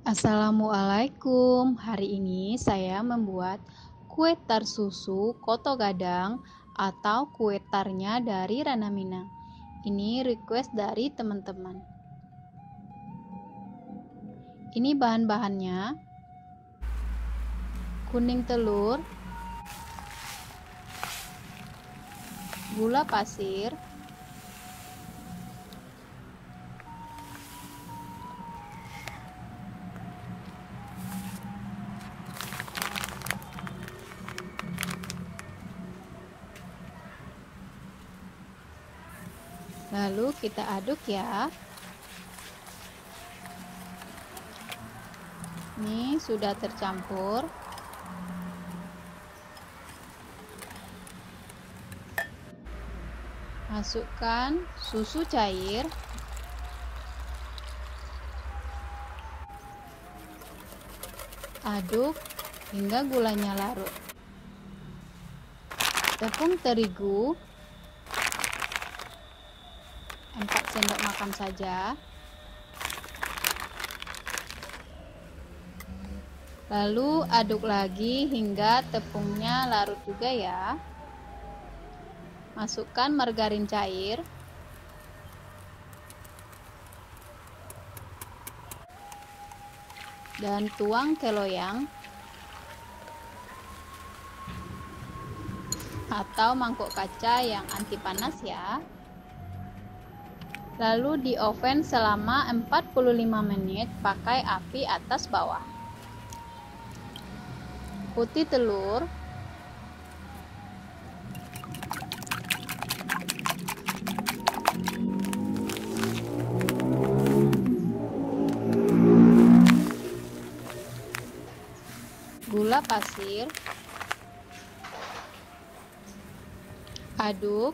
Assalamualaikum. Hari ini saya membuat kue tar susu Koto Gadang atau kue tarnya dari Rana Minang. Ini request dari teman-teman. Ini bahan-bahannya: kuning telur, gula pasir, lalu kita aduk ya. Ini sudah tercampur. Masukkan susu cair, aduk hingga gulanya larut. Tepung terigu 4 sendok makan saja. Lalu aduk lagi hingga tepungnya larut juga ya. Masukkan margarin cair, dan tuang ke loyang atau mangkok kaca yang anti panas ya. Lalu di oven selama 45 menit pakai api atas bawah. Putih telur, gula pasir, aduk,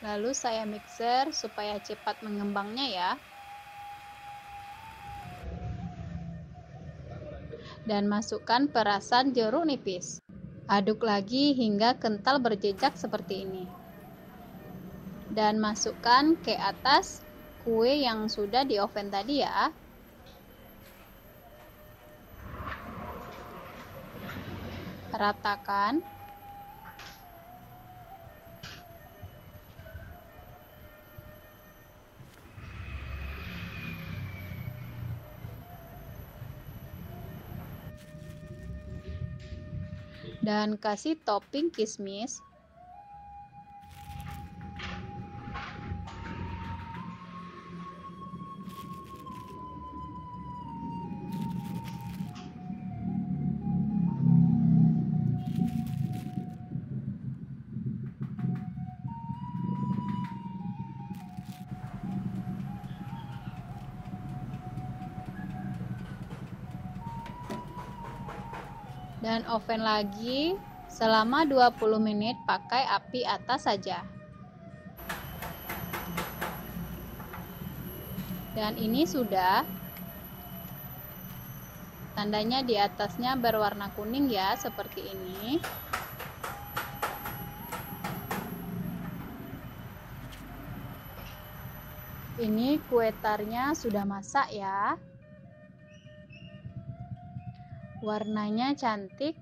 lalu saya mixer supaya cepat mengembangnya ya. Dan masukkan perasan jeruk nipis. Aduk lagi hingga kental berjejak seperti ini. Dan masukkan ke atas kue yang sudah di oven tadi ya. Ratakan. Dan kasih topping kismis. Dan oven lagi selama 20 menit pakai api atas saja. Dan ini sudah, tandanya di atasnya berwarna kuning ya, seperti ini. Ini kue tarnya sudah masak ya. Warnanya cantik.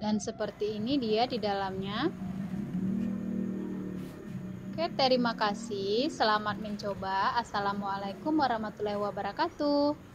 Dan seperti ini dia di dalamnya. Oke, terima kasih. Selamat mencoba. Assalamualaikum warahmatullahi wabarakatuh.